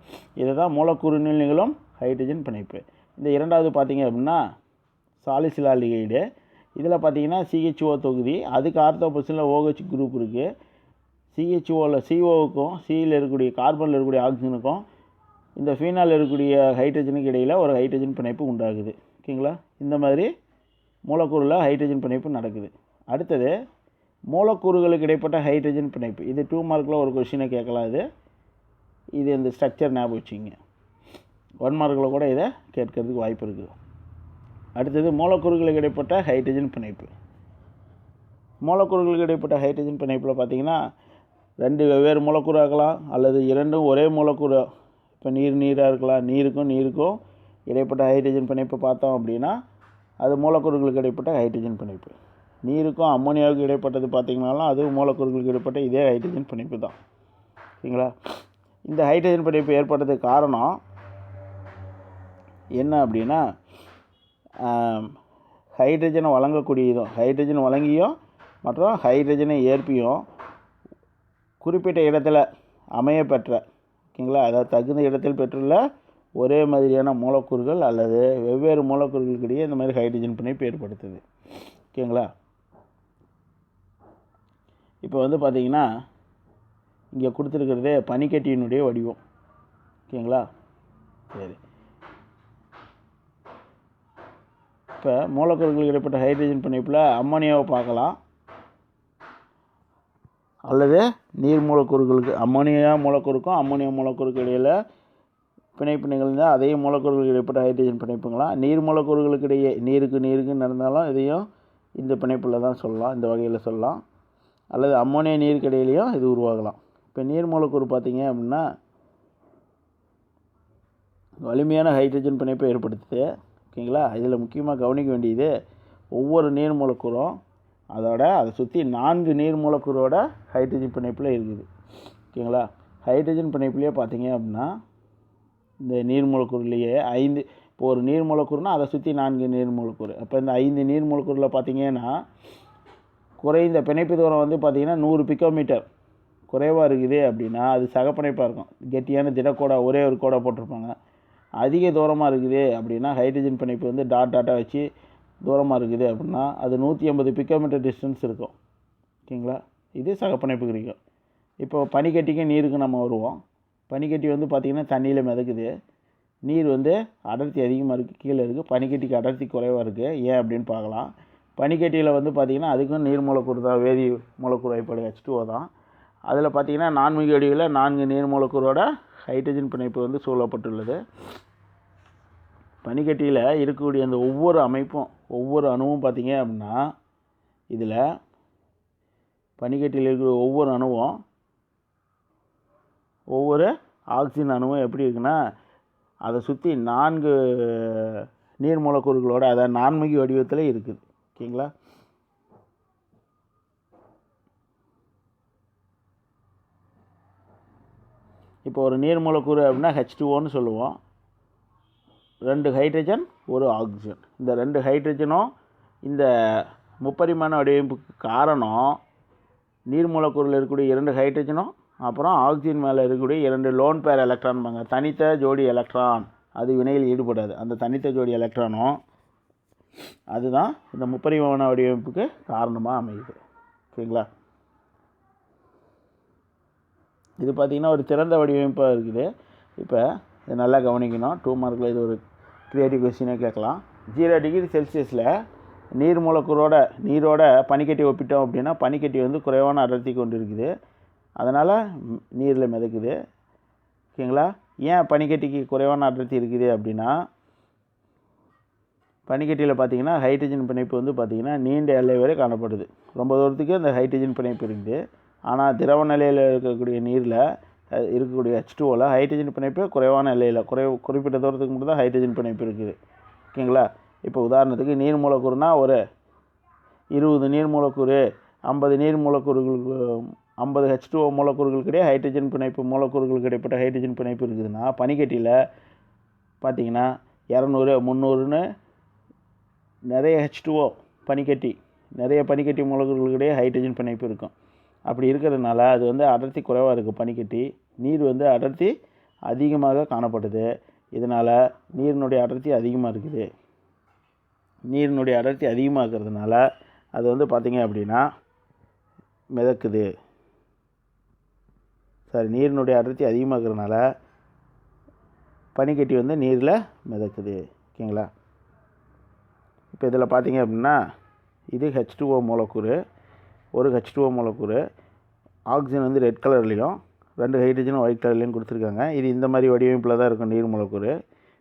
இதை தான் மூலக்கூறுகளில் நிகழும் ஹைட்ரஜன் பிணைப்பு. இந்த இரண்டாவது பார்த்திங்க அப்படின்னா சாலிசிலால்டிகைடு. இதில் பார்த்திங்கன்னா CHO தொகுதி, அதுக்கு ஆர்த்தோ பொசிஷனில் OH குரூப் இருக்குது. CHOவில் COவுக்கும் Cயில் இருக்கக்கூடிய கார்பனில் இருக்கக்கூடிய ஆக்சிஜனுக்கும் இந்த ஃபீனால் இருக்கக்கூடிய ஹைட்ரஜனுக்கு இடையில் ஒரு ஹைட்ரஜன் பிணைப்பு உண்டாகுது. ஓகேங்களா? இந்த மாதிரி மூலக்கூறில் ஹைட்ரஜன் பிணைப்பு நடக்குது. அடுத்தது மூலக்கூறுகளுக்கு இடைப்பட்ட ஹைட்ரஜன் பிணைப்பு. இது 2 மார்க்கில் ஒரு கொஷினை கேட்கலாம். இது இந்த ஸ்ட்ரக்சர் ஞாபகம் வச்சுங்க. 1 மார்க்கில் கூட இதை கேட்கறதுக்கு வாய்ப்பு இருக்குது. அடுத்தது மூலக்கூறுகளுக்கு இடைப்பட்ட ஹைட்ரஜன் பிணைப்பு. மூலக்கூறுகளுக்கு இடைப்பட்ட ஹைட்ரஜன் பிணைப்பில் பார்த்திங்கன்னா 2 வெவ்வேறு மூலக்கூறு ஆகலாம், அல்லது 2ம் ஒரே மூலக்கூறு. இப்போ நீராக இருக்கலாம். நீருக்கும் இடைப்பட்ட ஹைட்ரஜன் பிணைப்பு பார்த்தோம் அப்படின்னா அது மூலக்கூறுகளுக்கு இடைப்பட்ட ஹைட்ரஜன் பிணைப்பு. நீருக்கும் அம்மோனியாவுக்கும் இடைப்பட்டது பார்த்திங்கனாலும் அது மூலக்கூறுகளுக்கு இடைப்பட்ட இதே ஹைட்ரஜன் பிணைப்பு தான். சரிங்களா? இந்த ஹைட்ரஜன் பிணைப்பு ஏற்படுறதுக்கு காரணம் என்ன அப்படின்னா ஹைட்ரஜனை வழங்கக்கூடியதும், ஹைட்ரஜன் வழங்கியும் மற்றும் ஹைட்ரஜனை ஏற்பியும் குறிப்பிட்ட இடத்துல அமைய பெற்ற, ஓகேங்களா, அதாவது தகுந்த இடத்தில் பெற்றுள்ள ஒரே மாதிரியான மூலக்கூறுகள் அல்லது வெவ்வேறு மூலக்கூறுகளுக்கிடையே இந்த மாதிரி ஹைட்ரஜன் பிணைப்பு ஏற்படுத்துது. ஓகேங்களா? இப்போ பார்த்திங்கன்னா இங்கே கொடுத்துருக்கிறதே பனிக்கட்டியினுடைய வடிவம். ஓகேங்களா? சரி, இப்போ மூலக்கூறுகளுக்கு இடைப்பட்ட ஹைட்ரஜன் பிணைப்பில் அம்மோனியாவை பார்க்கலாம், அல்லது நீர் மூலக்கூறுகளுக்கு அம்மோனியா மூலக்கூறுக்கு இடையில் பிணைப்பு நிகழ்ந்தால் அதே மூலக்கூறுகளுக்கு இடைப்பட்ட ஹைட்ரஜன் பிணைப்புங்களாம். நீர் மூலக்கூறுகளுக்கு இடையே நீருக்கு நடந்தாலும் இதையும் இந்த பிணைப்பில் தான் சொல்லலாம், இந்த வகையில் சொல்லலாம். அல்லது அம்மோனியா நீருக்கு இடையிலையும் இது உருவாகலாம். இப்போ நீர் மூலக்கூறு பார்த்திங்க அப்படின்னா வலிமையான ஹைட்ரஜன் பிணைப்பை ஏற்படுத்துது. ஓகேங்களா? இதில் முக்கியமாக கவனிக்க வேண்டியது ஒவ்வொரு நீர் மூலக்கூறும் அதை சுற்றி 4 நீர் மூலக்கூறோட ஹைட்ரஜன் பிணைப்பில் இருக்குது. ஓகேங்களா? ஹைட்ரஜன் பிணைப்புலேயே பார்த்திங்க அப்படின்னா இந்த நீர் மூலக்கூறுலேயே 5, இப்போ ஒரு நீர் மூலக்கூறுனா அதை சுற்றி 4 நீர் மூலக்கூறு. அப்போ இந்த 5 நீர் மூலக்கூறில் பார்த்திங்கன்னா குறைந்த பிணைப்பு தூரம் பார்த்திங்கன்னா 100 பிக்கோமீட்டர் குறைவாக இருக்குது அப்படின்னா அது சகப்பிணைப்பாக இருக்கும். கெட்டியான திடக்கோடா ஒரே ஒரு கோடை போட்டிருப்பாங்க. அதிக தூரமாக இருக்குது அப்படின்னா ஹைட்ரஜன் பிணைப்பு டாட்டாக வச்சு தூரமாக இருக்குது அப்படின்னா அது 150 பிக்கோமீட்டர் டிஸ்டன்ஸ் இருக்கும். ஓகேங்களா? இது சகப்பிணைப்பு கிடைக்கும். இப்போ பனிக்கட்டிக்கும் நீருக்கு நம்ம வருவோம். பனிக்கட்டி பார்த்திங்கன்னா தண்ணியில் மிதக்குது. நீர் அடர்த்தி அதிகமாக இருக்குது, கீழே இருக்குது. பனிக்கட்டிக்கு அடர்த்தி குறைவாக இருக்குது. ஏன் அப்படின்னு பார்க்கலாம். பனிக்கட்டியில் பார்த்திங்கன்னா அதுக்கும் நீர் மூலக்கூறு தான், வேதி மூலக்கூறு வாய்ப்பாடு H2O தான். அதில் பார்த்திங்கன்னா 4 அடியில் 4 நீர் மூலக்கூறோட ஹைட்ரஜன் பிணைப்பு சூழப்பட்டுள்ளது. பனிக்கட்டியில் இருக்கக்கூடிய அந்த ஒவ்வொரு அமைப்பும் ஒவ்வொரு அணுவும் பார்த்திங்க அப்படின்னா இதில் பனிக்கட்டியில் இருக்கிற ஒவ்வொரு அணுவும் ஒவ்வொரு ஆக்சிஜன் அணுவும் எப்படி இருக்குன்னா அதை சுற்றி 4 நீர் மூலக்கூறுகளோட அதாவது நான்முகி வடிவத்தில் இருக்குது. ஓகேங்களா? இப்போ ஒரு நீர் மூலக்கூறு அப்படின்னா H2Oன்னு சொல்லுவோம். 2 ஹைட்ரஜன் 1 ஆக்சிஜன். இந்த 2 ஹைட்ரஜனும் இந்த முப்பரிமாண வடிவமைப்புக்கு காரணம் நீர் மூலக்கூறில் இருக்கக்கூடிய 2 ஹைட்ரஜனும் அப்புறம் ஆக்சிஜன் மேலே இருக்கக்கூடிய 2 லோன் பேர் எலக்ட்ரான்பாங்க. தனித்த ஜோடி எலக்ட்ரான் அது வினையில் ஈடுபடாது. அந்த தனித்த ஜோடி எலக்ட்ரானும் அதுதான் இந்த முப்பரிமாண வடிவமைப்புக்கு காரணமாக அமையுது. ஓகேங்களா? இது பார்த்திங்கன்னா ஒரு திறந்த வடிவமைப்பாக இருக்குது. இப்போ இது நல்லா கவனிக்கணும். 2 மார்க்கில் இது ஒரு கிரியேட்டிவ் கொஸ்டினே கேட்கலாம். 0 டிகிரி செல்சியஸில் நீரோட பனிக்கட்டி ஒப்பிட்டோம் அப்படின்னா பனிக்கட்டி வந்து குறைவான அடர்த்தி கொண்டு இருக்குது. அதனால் நீரில் மிதக்குது. ஓகேங்களா? ஏன் பனிக்கட்டிக்கு குறைவான அடர்த்தி இருக்குது அப்படின்னா பனிக்கட்டியில் பார்த்திங்கன்னா ஹைட்ரஜன் பிணைப்பு வந்து பார்த்திங்கன்னா நீண்ட எல்லை வரை காணப்படுது. ரொம்ப தூரத்துக்கு அந்த ஹைட்ரஜன் பிணைப்பு இருக்குது. ஆனால் திரவ நிலையில் இருக்கக்கூடிய நீரில் இருக்கக்கூடிய H2Oவில் ஹைட்ரஜன் பிணைப்பு குறைவான எல்லையில் குறிப்பிட்ட தூரத்துக்கு மட்டும் தான் ஹைட்ரஜன் பிணைப்பு இருக்குது. ஓகேங்களா? இப்போ உதாரணத்துக்கு நீர் மூலக்கூறுனா ஒரு 20 நீர் மூலக்கூறு 50 நீர் மூலக்கூறுகளுக்கு 50 H2O மூலக்கூறுகளுக்கிடையே ஹைட்ரஜன் பிணைப்பு மூலக்கூறுகளுக்கு இடைப்பட்ட ஹைட்ரஜன் பிணைப்பு இருக்குதுன்னா பனிக்கட்டியில் பார்த்திங்கன்னா 200 300ன்னு நிறைய H2O நிறைய பனிக்கட்டி மூலக்கூறுகளுக்கிடையே ஹைட்ரஜன் பிணைப்பு இருக்கும். அப்படி இருக்கிறதுனால அது வந்து அடர்த்தி குறைவாக இருக்குது பனிக்கட்டி. நீர் வந்து அடர்த்தி அதிகமாக காணப்படுது. இதனால் நீரினுடைய அடர்த்தி அதிகமாக இருக்குது. நீரினுடைய அடர்த்தி அதிகமாக இருக்கிறதுனால அது வந்து பார்த்திங்க அப்படின்னா மிதக்குது. நீரினுடைய அடர்த்தி அதிகமாக இருக்கிறதுனால பனிக்கட்டி வந்து நீரில் மிதக்குது. ஓகேங்களா? இப்போ இதில் பார்த்திங்க அப்படின்னா இது H2O மூலக்கூறு, ஒரு H2O மூலக்கூறு. ஆக்சிஜன் வந்து ரெட் கலர்லேயும் 2 ஹைட்ரஜனும் ஒயிட் கலர்லேயும் கொடுத்துருக்காங்க. இது இந்த மாதிரி வடிவமைப்பில் தான் இருக்கும் நீர் மூலக்கூறு.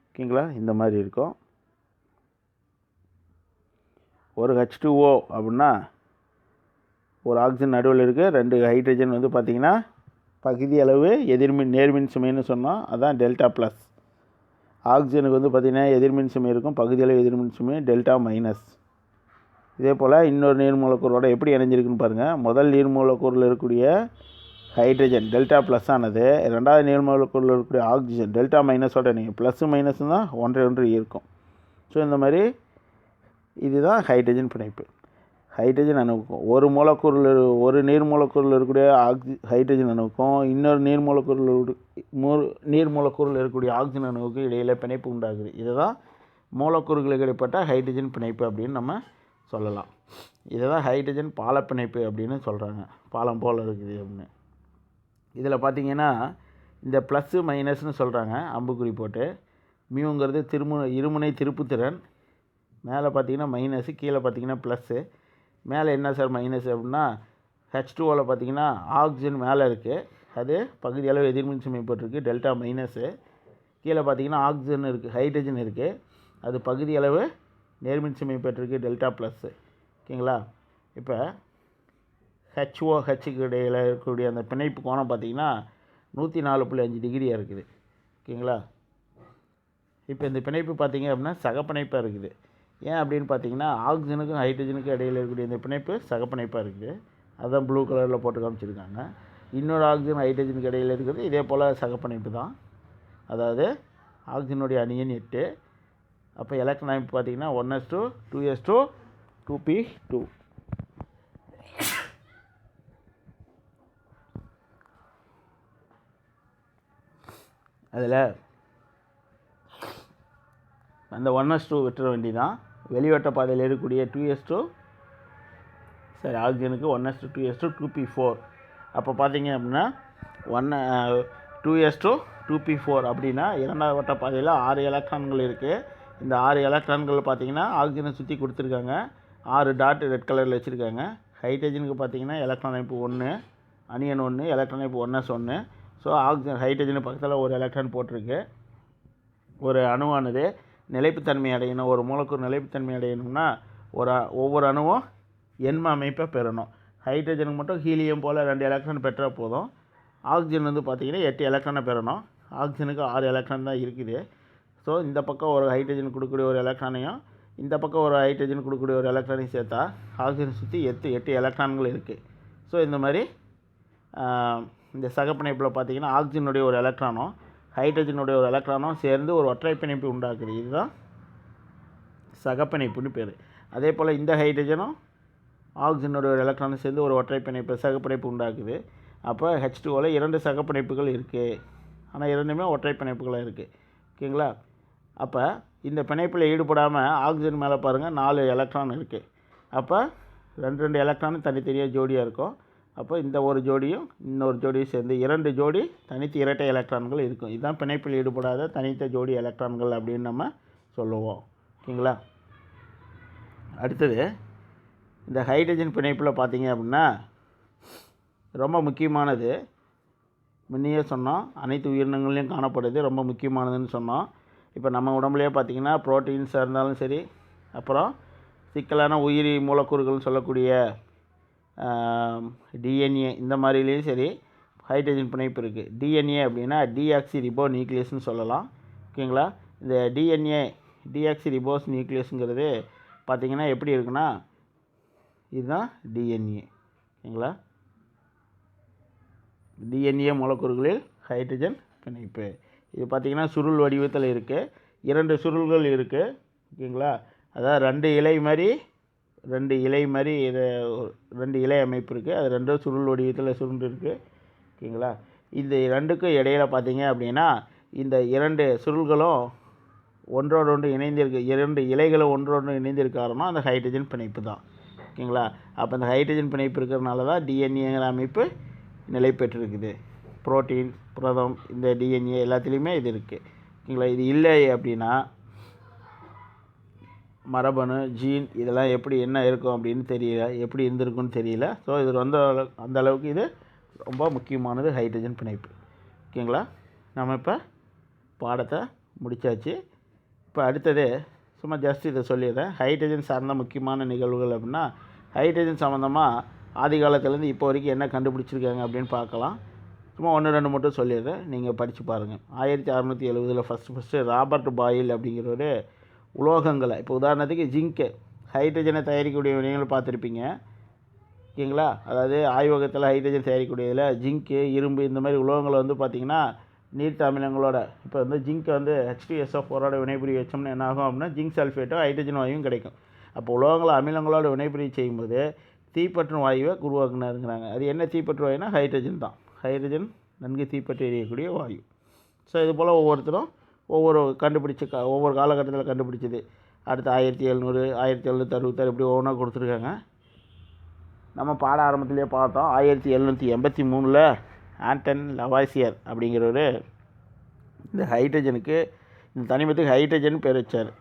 ஓகேங்களா? இந்த மாதிரி இருக்கும். ஒரு H2O அப்படின்னா ஒரு ஆக்சிஜன் நடுவில் இருக்குது. 2 ஹைட்ரஜன் வந்து பார்த்திங்கன்னா பகுதி அளவு நேர்மின் சுமைன்னு சொன்னோம். அதுதான் டெல்டா ப்ளஸ். ஆக்சிஜனுக்கு வந்து பார்த்திங்கன்னா எதிர்மின் சுமை இருக்கும். பகுதி அளவு எதிர்மின் சுமை டெல்டா மைனஸ். இதே போல் இன்னொரு நீர் மூலக்கூறோட எப்படி இணைஞ்சிருக்குன்னு பாருங்கள். முதல் நீர் மூலக்கூறில் இருக்கக்கூடிய ஹைட்ரஜன் டெல்டா ப்ளஸ் ஆனது ரெண்டாவது நீர் மூலக்கூறில் இருக்கக்கூடிய ஆக்சிஜன் டெல்டா மைனஸோட நீங்கள் ப்ளஸ்ஸு மைனஸும் தான் ஒன்று இருக்கும். ஸோ இந்த மாதிரி இதுதான் ஹைட்ரஜன் பிணைப்பு. ஹைட்ரஜன் அணுவுக்கும் ஒரு நீர் மூலக்கூறில் இருக்கக்கூடிய ஹைட்ரஜன் அணுவுக்கும் இன்னொரு நீர் மூலக்கூறில் இருக்கக்கூடிய ஆக்சிஜன் அணுவுக்கும் இடையில் பிணைப்பு உண்டாகுது. இதுதான் மூலக்கூறுகளுக்கு இடைப்பட்ட ஹைட்ரஜன் பிணைப்பு அப்படின்னு நம்ம சொல்லலாம். இதை தான் ஹைட்ரஜன் பாலப்பிணைப்பு அப்படின்னு சொல்கிறாங்க. பாலம் போல் இருக்குது அப்படின்னு. இதில் பார்த்திங்கன்னா இந்த ப்ளஸ்ஸு மைனஸ்னு சொல்கிறாங்க அம்புக்குறி போட்டு. மியூங்கிறது இருமுனை திருப்புத்திறன். மேலே பார்த்திங்கன்னா மைனஸு, கீழே பார்த்திங்கன்னா ப்ளஸ்ஸு. மேலே என்ன சார் மைனஸ் அப்படின்னா H2Oவில் பார்த்திங்கன்னா ஆக்சிஜன் மேலே இருக்குது. அது பகுதி அளவு எதிர்மின் சுமை போட்டிருக்கு டெல்டா மைனஸு. கீழே பார்த்திங்கன்னா ஆக்சிஜன் இருக்குது, ஹைட்ரஜன் இருக்குது. அது பகுதி அளவு நேர்மின் சுமை பெற்றிருக்கு டெல்டா ப்ளஸ்ஸு. ஓகேங்களா? இப்போ HOHக்கு இடையில் இருக்கக்கூடிய அந்த பிணைப்பு கோணம் பார்த்திங்கன்னா 104.5 டிகிரியாக இருக்குது. ஓகேங்களா? இப்போ இந்த பிணைப்பு பார்த்திங்க அப்படின்னா சகப்பிணைப்பாக இருக்குது. ஏன் அப்படின்னு பார்த்திங்கன்னா ஆக்சிஜனுக்கும் ஹைட்ரஜனுக்கும் இடையில் இருக்கக்கூடிய இந்த பிணைப்பு சகப்பிணைப்பாக இருக்குது. அதுதான் ப்ளூ கலரில் போட்டு காமிச்சிருக்காங்க. இன்னொரு ஆக்சிஜன் ஹைட்ரஜனுக்கு இடையில் இருக்கிறது இதே போல் சகப்பிணைப்பு தான். அதாவது ஆக்சிஜனுடைய அணியன் 8. அப்போ எலக்ட்ரான் அமைப்பு பார்த்திங்கன்னா 1s2 2s2 2p2. அதில் அந்த 1s2 விட்டுற வேண்டிதான். வெளிவட்ட பாதையில் இருக்கக்கூடிய 2s2 ஆக்சிஜனுக்கு 1s2 2s2 2p4. அப்போ பார்த்திங்க அப்படின்னா 2s2 2p4 அப்படின்னா இரண்டாவது வட்ட பாதையில் 6 எலக்ட்ரான்கள் இருக்குது. இந்த 6 எலக்ட்ரான்கள் பார்த்திங்கன்னா ஆக்சிஜனை சுற்றி கொடுத்துருக்காங்க. 6 டாட் ரெட் கலரில் வச்சுருக்காங்க. ஹைட்ரஜனுக்கு பார்த்திங்கன்னா எலக்ட்ரான் அமைப்பு 1, அணியன் 1, எலக்ட்ரான் அமைப்பு 1s1. ஸோ ஆக்சிஜன் ஹைட்ரஜனு பக்கத்தில் ஒரு எலக்ட்ரான் போட்டிருக்கு. ஒரு அணுவானது நிலைப்புத்தன்மை அடையணும், ஒரு மூலக்கூறு நிலைப்புத்தன்மை அடையணும்னா ஒவ்வொரு அணுவும் எண்ம அமைப்பை பெறணும். ஹைட்ரஜனுக்கு மட்டும் ஹீலியம் போல் 2 எலக்ட்ரான் பெற்றால் போதும். ஆக்சிஜன் வந்து பார்த்திங்கன்னா 8 எலக்ட்ரானை பெறணும். ஆக்சிஜனுக்கு 6 எலக்ட்ரான் தான் இருக்குது. ஸோ இந்த பக்கம் ஒரு ஹைட்ரஜன் கொடுக்கக்கூடிய ஒரு எலக்ட்ரானையும் இந்த பக்கம் ஒரு ஹைட்ரஜன் கொடுக்கக்கூடிய ஒரு எலக்ட்ரானையும் சேர்த்தா ஆக்சிஜன் சுற்றி 8 எலக்ட்ரான்கள் இருக்குது. ஸோ இந்த மாதிரி இந்த சகப்பிணைப்பில் பார்த்திங்கன்னா ஆக்சிஜனுடைய ஒரு எலக்ட்ரானும் ஹைட்ரஜனுடைய ஒரு எலக்ட்ரானும் சேர்ந்து ஒரு ஒற்றை பிணைப்பு உண்டாக்குது. இதுதான் சகப்பிணைப்புன்னு பேர். அதே போல் இந்த ஹைட்ரஜனும் ஆக்சிஜனுடைய ஒரு எலக்ட்ரானும் சேர்ந்து ஒரு ஒற்றை பிணைப்பு சகப்பிணைப்பு உண்டாக்குது. அப்போ H2Oவில் 2 சகப்பிணைப்புகள் இருக்குது. ஆனால் இரண்டுமே ஒற்றை பிணைப்புகளாக இருக்குது. ஓகேங்களா? அப்போ இந்த பிணைப்பில் ஈடுபடாமல் ஆக்சிஜன் மேலே பாருங்கள் 4 எலக்ட்ரான் இருக்குது. அப்போ 2 எலக்ட்ரானும் தனித்தனியாக ஜோடியாக இருக்கும். அப்போ இந்த ஒரு ஜோடியும் இன்னொரு ஜோடியும் சேர்ந்து 2 ஜோடி தனித்து இரட்டை எலக்ட்ரான்கள் இருக்கும். இதுதான் பிணைப்பில் ஈடுபடாத தனித்த ஜோடி எலக்ட்ரான்கள் அப்படின்னு நம்ம சொல்லுவோம். ஓகேங்களா? அடுத்தது இந்த ஹைட்ரஜன் பிணைப்பில் பார்த்தீங்க அப்படின்னா ரொம்ப முக்கியமானது, முன்னையே சொன்னோம், அனைத்து உயிரினங்கள்லையும் காணப்படுது, ரொம்ப முக்கியமானதுன்னு சொன்னோம். இப்போ நம்ம உடம்புலேயே பார்த்திங்கன்னா ப்ரோட்டீன்ஸாக இருந்தாலும் சரி, அப்புறம் சிக்கலான உயிரி மூலக்கூறுகள்னு சொல்லக்கூடிய டிஎன்ஏ இந்த மாதிரிலேயும் சரி ஹைட்ரஜன் பிணைப்பு இருக்குது. டிஎன்ஏ அப்படின்னா டிஆக்சி ரிபோ நியூக்ளியஸ்னு சொல்லலாம். ஓகேங்களா? இந்த டிஆக்சி ரிபோஸ் நியூக்ளியஸுங்கிறது பார்த்திங்கன்னா எப்படி இருக்குன்னா இதுதான் டிஎன்ஏ. ஓகேங்களா? டிஎன்ஏ மூலக்கூறுகளில் ஹைட்ரஜன் பிணைப்பு. இது பார்த்திங்கன்னா சுருள் வடிவத்தில் இருக்குது. 2 சுருள்கள் இருக்குது. ஓகேங்களா? அதாவது 2 இலை மாதிரி 2 இலை அமைப்பு இருக்குது. அது 2 சுருள் வடிவத்தில் சுருண்டு இருக்குது. ஓகேங்களா? இந்த 2க்கும் இடையில் பார்த்தீங்க அப்படின்னா இந்த 2 சுருள்களும் ஒன்றோடு ஒன்று இணைந்திருக்கு, 2 இலைகளும் ஒன்றோடு இணைந்திருக்க காரணம் அந்த ஹைட்ரஜன் பிணைப்பு தான். ஓகேங்களா? அப்போ அந்த ஹைட்ரஜன் பிணைப்பு இருக்கிறதுனால தான் டிஎன்ஏங்கிற அமைப்பு நிலை பெற்றிருக்குது. புரோட்டீன், புரதம், இந்த டிஎன்ஏ எல்லாத்துலேயுமே இது இருக்குது. ஓகேங்களா? இது இல்லை அப்படின்னா மரபணு, ஜீன் இதெல்லாம் என்ன இருக்கும் அப்படின்னு தெரியல, எப்படி இருந்திருக்குன்னு தெரியல. ஸோ இது அந்த அளவுக்கு இது ரொம்ப முக்கியமானது ஹைட்ரஜன் பிணைப்பு. ஓகேங்களா? நம்ம இப்போ பாடத்தை முடித்தாச்சு. இப்போ அடுத்தது சும்மா ஜஸ்ட் இதை சொல்லிடுறேன். ஹைட்ரஜன் சார்ந்த முக்கியமான நிகழ்வுகள் அப்படின்னா ஹைட்ரஜன் சம்மந்தமாக ஆதி காலத்துலேருந்து இப்போ வரைக்கும் என்ன கண்டுபிடிச்சிருக்காங்க அப்படின்னு பார்க்கலாம். சும்மா 1-2 மட்டும் சொல்லிடுறேன், நீங்கள் படித்து பாருங்கள். 1670 ஃபஸ்ட்டு ராபர்ட் பாயில் அப்படிங்கிறவர் உலோகங்களை, இப்போ உதாரணத்துக்கு ஜிங்க்கு, ஹைட்ரஜனை தயாரிக்கக்கூடிய வினைகள் பார்த்துருப்பீங்க. ஓகேங்களா? அதாவது ஆய்வகத்தில் ஹைட்ரஜன் தயாரிக்கக்கூடியதில் ஜிங்க்கு, இரும்பு இந்த மாதிரி உலோகங்களை வந்து பார்த்திங்கன்னா நீர்த்த அமிலங்களோட, இப்போ வந்து ஜிங்க் வந்து H2SO4ஓட வினைபுரிய வச்சோம்னா என்ன ஆகும் அப்படின்னா ஜிங்க் சல்ஃபேட்டோ ஹைட்ரஜன் வாயுவும் கிடைக்கும். அப்போ உலோகங்களை அமிலங்களோட வினைபுரிய செய்யும்போது தீப்பற்றும் வாயுவை உருவாக்குனாருங்கிறாங்க. அது என்ன தீப்பற்று வாயுனா ஹைட்ரஜன் தான். ஹைட்ரஜன் நன்கு தீப்பற்றி எரியக்கூடிய வாயு. ஸோ இது போல் ஒவ்வொருத்தரும் ஒவ்வொரு காலகட்டத்தில் கண்டுபிடிச்சது. அடுத்து 1700, 1766 இப்படி ஒவ்வொன்றா கொடுத்துருக்காங்க. நம்ம பாட ஆரம்பத்திலே பார்த்தோம். 1783 ஆண்டன் லவாய்சியர் அப்படிங்கிறவர் இந்த ஹைட்ரஜனுக்கு, இந்த தனிமத்துக்கு ஹைட்ரஜன் பேர் வச்சார்.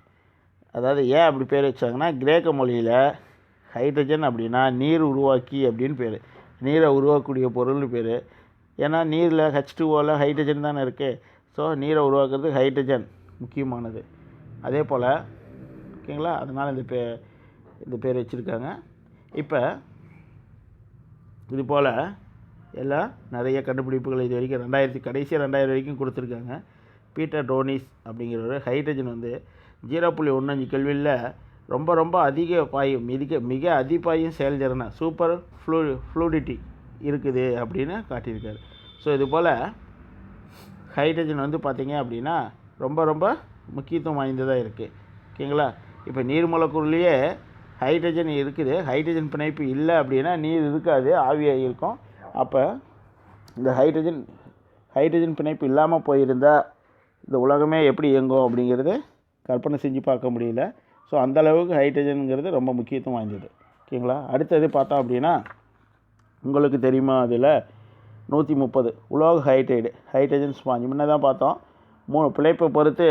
அதாவது ஏன் அப்படி பேர் வச்சாங்கன்னா கிரேக்க மொழியில் ஹைட்ரஜன் அப்படின்னா நீர் உருவாக்கி அப்படின்னு பேர், நீரை உருவாக்கக்கூடிய பொருள்னு பேர். ஏன்னா நீரில் H2Oவில் ஹைட்ரஜன் தானே இருக்குது. ஸோ நீரை உருவாக்குறதுக்கு ஹைட்ரஜன் முக்கியமானது. அதே போல் ஓகேங்களா, அதனால் இந்த பேர் வச்சுருக்காங்க. இப்போ இது போல் எல்லாம் நிறைய கண்டுபிடிப்புகள் இது வரைக்கும் கடைசி 2000 வரைக்கும் கொடுத்துருக்காங்க. பீட்டர் டோனிஸ் அப்படிங்கிறவர் ஹைட்ரஜன் வந்து 0.15 கெல்வினில் ரொம்ப ரொம்ப அதிக பாயும், மிக அதிபாயும் செயல்திறனை, சூப்பர் ஃப்ளூடிட்டி இருக்குது அப்படின்னு காட்டியிருக்காரு. ஸோ இது போல் ஹைட்ரஜன் வந்து பார்த்திங்க அப்படின்னா ரொம்ப ரொம்ப முக்கியத்துவம் வாய்ந்ததாக இருக்குது. ஓகேங்களா? இப்போ நீர் மூலக்கூறுலேயே ஹைட்ரஜன் இருக்குது. ஹைட்ரஜன் பிணைப்பு இல்லை அப்படின்னா நீர் இருக்காது, ஆவியாக இருக்கும். அப்போ இந்த ஹைட்ரஜன் பிணைப்பு இல்லாமல் போயிருந்தால் இந்த உலகமே எப்படி இயங்கும் அப்படிங்கிறது கற்பனை செஞ்சு பார்க்க முடியல. ஸோ அந்தளவுக்கு ஹைட்ரஜனுங்கிறது ரொம்ப முக்கியத்துவம் வாய்ந்தது. ஓகேங்களா? அடுத்தது பார்த்தோம் அப்படின்னா உங்களுக்கு தெரியுமா, அதில் 130 உலோக ஹைட்ரஜன் ஸ்பாஞ்ச் முன்னே தான் பார்த்தோம். 3 பிழைப்பை பொறுத்து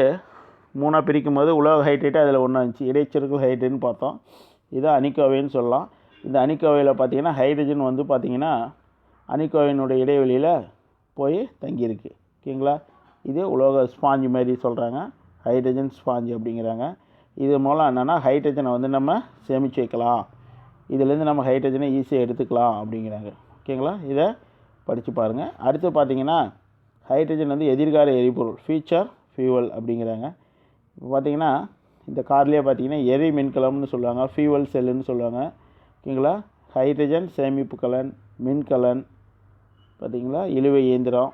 3ஆக பிரிக்கும் போது உலோக ஹைட்ரேட்டு அதில் 1 இருந்துச்சு. இடைச்செருகல் ஹைட்ரேட்னு பார்த்தோம். இது அணிக்கோவைன்னு சொல்லலாம். இந்த அணிக்கோவையில் பார்த்திங்கன்னா ஹைட்ரஜன் வந்து பார்த்திங்கன்னா அணிக்கோவையினுடைய இடைவெளியில் போய் தங்கியிருக்கு. ஓகேங்களா? இது உலோக ஸ்பாஞ்சு மாதிரி சொல்கிறாங்க, ஹைட்ரஜன் ஸ்பாஞ்சு அப்படிங்கிறாங்க. இது மூலம் என்னென்னா ஹைட்ரஜனை வந்து நம்ம சேமித்து வைக்கலாம். இதிலேருந்து நம்ம ஹைட்ரஜனை ஈஸியாக எடுத்துக்கலாம் அப்படிங்கிறாங்க. ஓகேங்களா, இதை படித்து பாருங்கள். அடுத்து பார்த்திங்கன்னா ஹைட்ரஜன் வந்து எதிர்கால எரிபொருள், ஃபியூச்சர் ஃபியூவல் அப்படிங்கிறாங்க. இப்போ பார்த்திங்கன்னா இந்த கார்லேயே பார்த்திங்கன்னா எரி மின்கலம்னு சொல்லுவாங்க, ஃபியூவல் செல்லுன்னு சொல்லுவாங்க. ஓகேங்களா, ஹைட்ரஜன் சேமிப்பு கலன், மின்கலன் பார்த்திங்களா, இழுவை இயந்திரம்,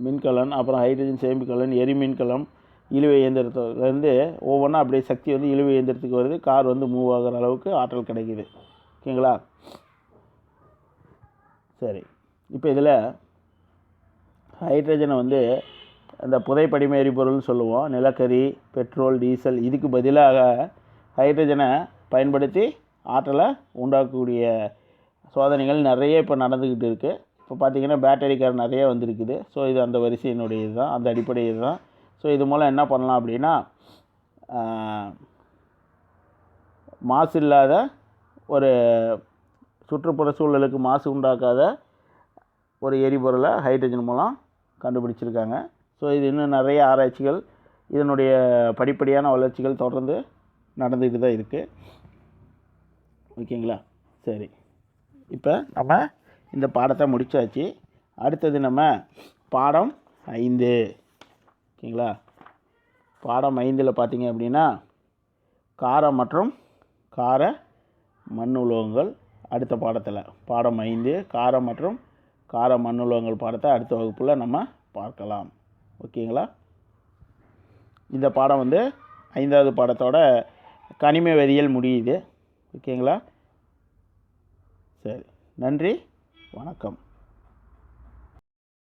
மின்கலன், அப்புறம் ஹைட்ரஜன் சேமிப்பு கலன், எரி மின்கலம், இழுவை இயந்திரத்துலேருந்து ஒவ்வொன்றா அப்படியே சக்தி வந்து இழுவை இயந்திரத்துக்கு வருது. கார் வந்து மூவ் ஆகிற அளவுக்கு ஆற்றல் கிடைக்குது. ஓகேங்களா, சரி. இப்போ இதில் ஹைட்ரஜனை வந்து அந்த புதைப்படிம எரிபொருள்னு சொல்லுவோம். நிலக்கரி, பெட்ரோல், டீசல் இதுக்கு பதிலாக ஹைட்ரஜனை பயன்படுத்தி ஆற்றலை உண்டாக்கக்கூடிய சோதனைகள் நிறைய இப்போ நடந்துக்கிட்டு இருக்குது. இப்போ பார்த்திங்கன்னா பேட்டரி கார் நிறைய வந்துருக்குது. ஸோ இது அந்த வரிசையினுடைய இதுதான், அந்த அடிப்படை இதுதான். ஸோ இது மூலம் என்ன பண்ணலாம் அப்படின்னா, மாசு இல்லாத ஒரு சுற்றுப்புற சூழலுக்கு மாசு உண்டாக்காத ஒரு எரிபொருளை ஹைட்ரஜன் மூலம் கண்டுபிடிச்சிருக்காங்க. ஸோ இது இன்னும் நிறைய ஆராய்ச்சிகள், இதனுடைய படிப்படியான வளர்ச்சிகள் தொடர்ந்து நடந்துக்கிட்டு தான் இருக்குது. ஓகேங்களா, சரி. இப்போ நம்ம இந்த பாடத்தை முடித்தாச்சு. அடுத்தது நம்ம பாடம் 5. ஓகேங்களா, பாடம் 5ல் பார்த்திங்க அப்படின்னா காரம் மற்றும் கார மண் உலோகங்கள் அடுத்த பாடத்தில், பாடம் 5 காரம் மற்றும் கார மண் உலோகங்கள் பாடத்தை அடுத்த வகுப்பில் நம்ம பார்க்கலாம். ஓகேங்களா, இந்த பாடம் வந்து 5வது பாடத்தோட கனிம வேதியியல் முடியுது. ஓகேங்களா, சரி, நன்றி, வணக்கம்.